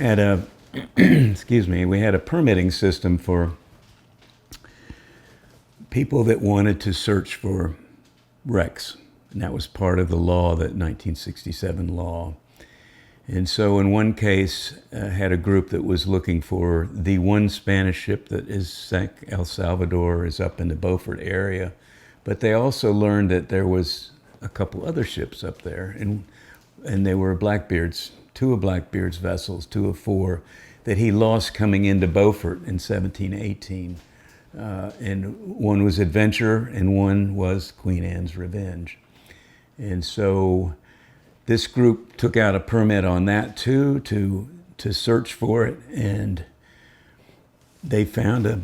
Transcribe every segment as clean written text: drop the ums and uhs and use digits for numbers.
had a, excuse me, we had a permitting system for people that wanted to search for wrecks. And that was part of the law, that 1967 law. And so in one case, had a group that was looking for the one Spanish ship that is sank El Salvador, is up in the Beaufort area. But they also learned that there was a couple other ships up there, and they were Blackbeard's, two of Blackbeard's vessels, two of four, that he lost coming into Beaufort in 1718. And one was Adventure, and one was Queen Anne's Revenge. And so this group took out a permit on that too, to search for it, and they found a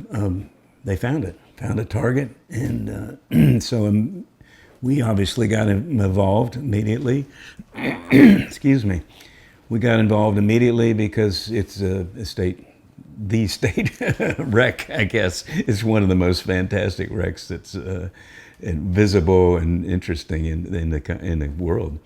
target, and so we obviously got involved immediately. Excuse me. We got involved immediately because it's the state wreck, I guess, is one of the most fantastic wrecks that's visible and interesting in the world.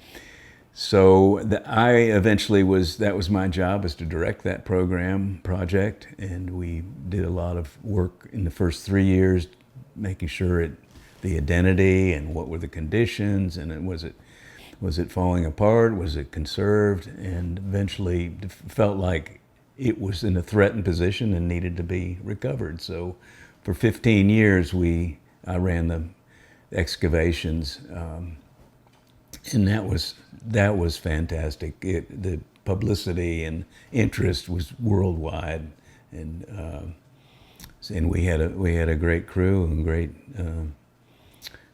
So I eventually that was my job, was to direct that project, and we did a lot of work in the first 3 years, making sure the identity and what were the conditions, and was it falling apart, was it conserved, and eventually felt like it was in a threatened position and needed to be recovered. So for 15 years I ran the excavations. And that was fantastic. The publicity and interest was worldwide, and we had a great crew and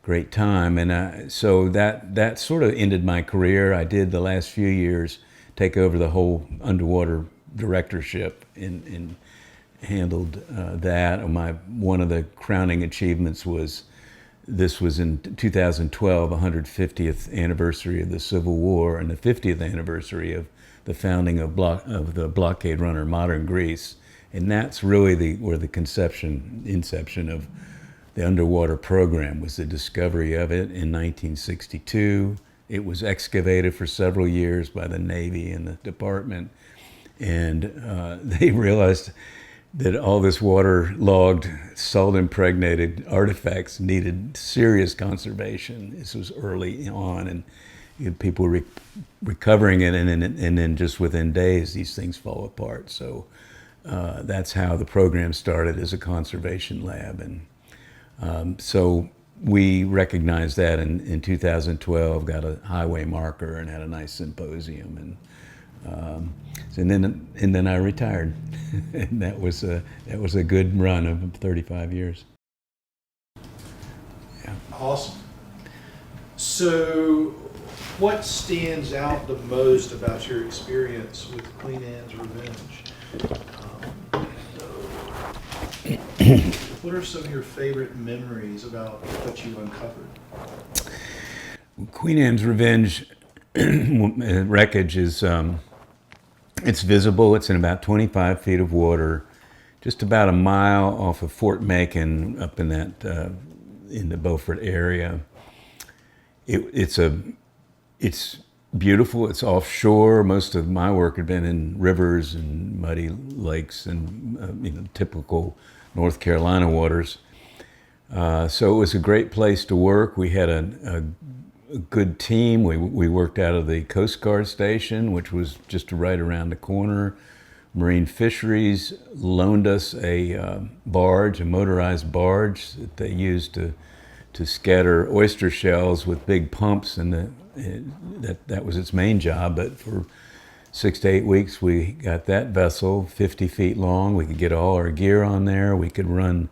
great time. And so that sort of ended my career. I did the last few years take over the whole underwater directorship and handled that. One of the crowning achievements was. This was in 2012, 150th anniversary of the Civil War and the 50th anniversary of the founding of the blockade runner, modern Greece. And that's really where the inception of the underwater program was, the discovery of it in 1962. It was excavated for several years by the Navy and the Department. And they realized that all this waterlogged, salt-impregnated artifacts needed serious conservation. This was early on, and you had people recovering it, and then just within days, these things fall apart. So that's how the program started, as a conservation lab. And so we recognized that in 2012, got a highway marker, and had a nice symposium. And then I retired, and that was a good run of 35 years. Yeah. Awesome. So, what stands out the most about your experience with Queen Anne's Revenge? What are some of your favorite memories about what you uncovered? Queen Anne's Revenge wreckage is. It's visible. It's in about 25 feet of water, just about a mile off of Fort Macon, up in in the Beaufort area. It's beautiful. It's offshore. Most of my work had been in rivers and muddy lakes and typical North Carolina waters. So it was a great place to work. We had a good team. We worked out of the Coast Guard station, which was just right around the corner. Marine Fisheries loaned us a motorized barge that they used to scatter oyster shells with big pumps, and that was its main job. But for 6 to 8 weeks, we got that vessel 50 feet long. We could get all our gear on there. We could run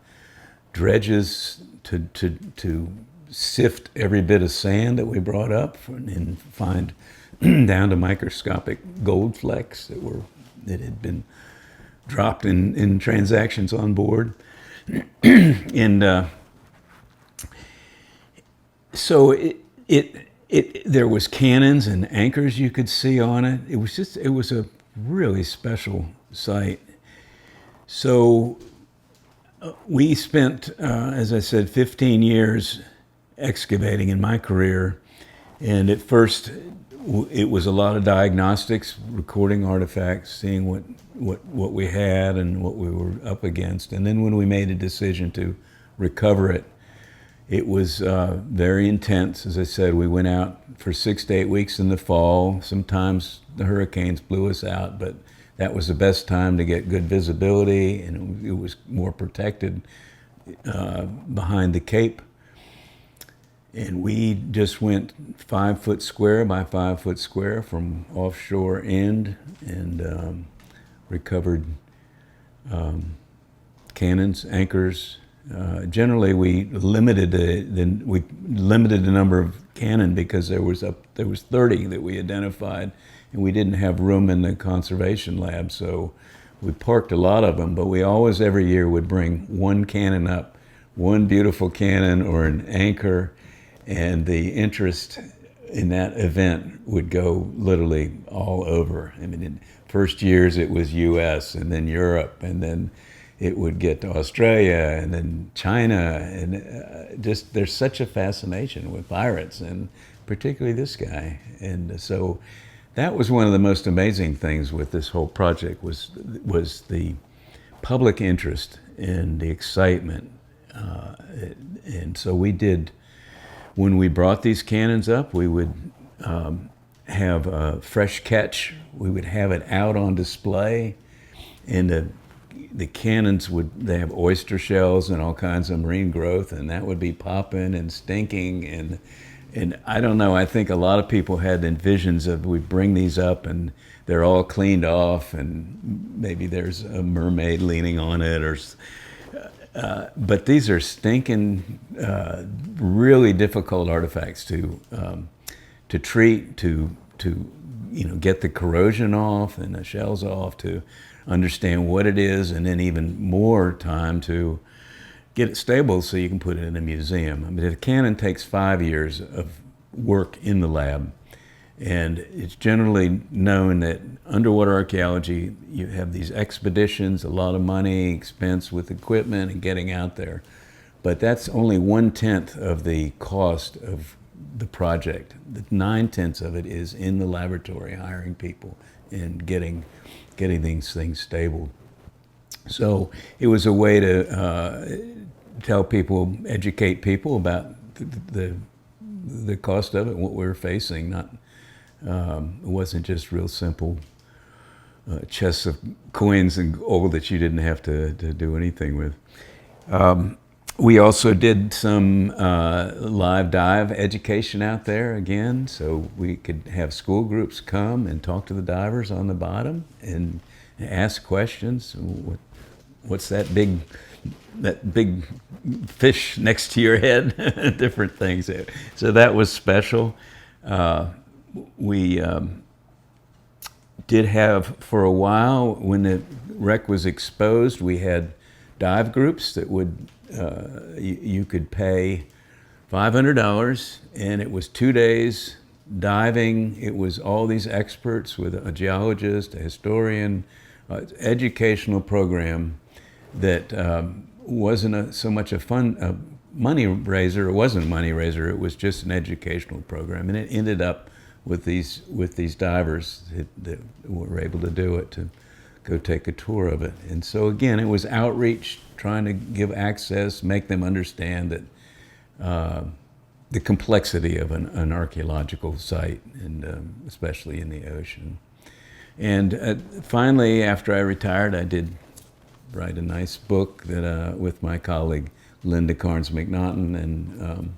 dredges to sift every bit of sand that we brought up and find down to microscopic gold flecks that had been dropped in transactions on board. And so there was cannons and anchors you could see on it. It was a really special site. So we spent, as I said, 15 years excavating in my career. And at first, it was a lot of diagnostics, recording artifacts, seeing what we had and what we were up against. And then when we made a decision to recover it, it was very intense. As I said, we went out for 6 to 8 weeks in the fall. Sometimes the hurricanes blew us out, but that was the best time to get good visibility, and it was more protected behind the Cape. And we just went 5 foot square by 5 foot square from offshore end, and recovered cannons, anchors. Generally, we limited the number of cannon because there was 30 that we identified, and we didn't have room in the conservation lab, so we parked a lot of them. But we always, every year, would bring one cannon up, one beautiful cannon or an anchor, and the interest in that event would go literally all over. I mean, in first years it was U.S. and then Europe, and then it would get to Australia and then China, and just there's such a fascination with pirates, and particularly this guy. And so that was one of the most amazing things with this whole project was the public interest and the excitement. And so we did, when we brought these cannons up, we would have a fresh catch. We would have it out on display, and the cannons they have oyster shells and all kinds of marine growth, and that would be popping and stinking, and I don't know, I think a lot of people had visions of we bring these up and they're all cleaned off and maybe there's a mermaid leaning on it, or but these are stinking, really difficult artifacts to treat, to get the corrosion off and the shells off, to understand what it is, and then even more time to get it stable so you can put it in a museum. I mean, the cannon takes 5 years of work in the lab, and it's generally known that underwater archaeology, you have these expeditions, a lot of money, expense with equipment and getting out there, but that's only 1/10 of the cost of the project. The 9/10 of it is in the laboratory, hiring people and getting these things stable. So it was a way to tell people, educate people about the cost of it and what we were facing. It wasn't just real simple chests of coins and gold that you didn't have to do anything with. We also did some live dive education out there again, so we could have school groups come and talk to the divers on the bottom and ask questions. What's that big fish next to your head? Different things. So that was special. We did have, for a while, when the wreck was exposed, we had dive groups that would, you could pay $500, and it was 2 days diving. It was all these experts with a geologist, a historian, educational program that wasn't so much a money raiser. It wasn't a money raiser. It was just an educational program, and it ended up with these divers that were able to do it, to go take a tour of it. And so again, it was outreach, trying to give access, make them understand that the complexity of an archaeological site, and especially in the ocean. And finally, after I retired, I did write a nice book that with my colleague Linda Carnes McNaughton,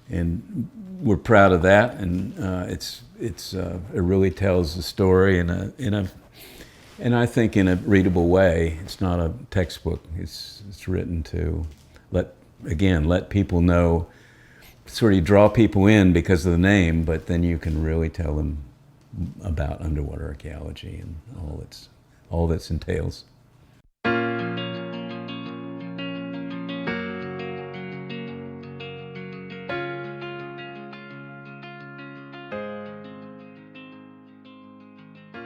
and we're proud of that. And it really tells the story and I think in a readable way. It's not a textbook. It's written to let people know, sort of draw people in because of the name, but then you can really tell them about underwater archaeology and all that entails.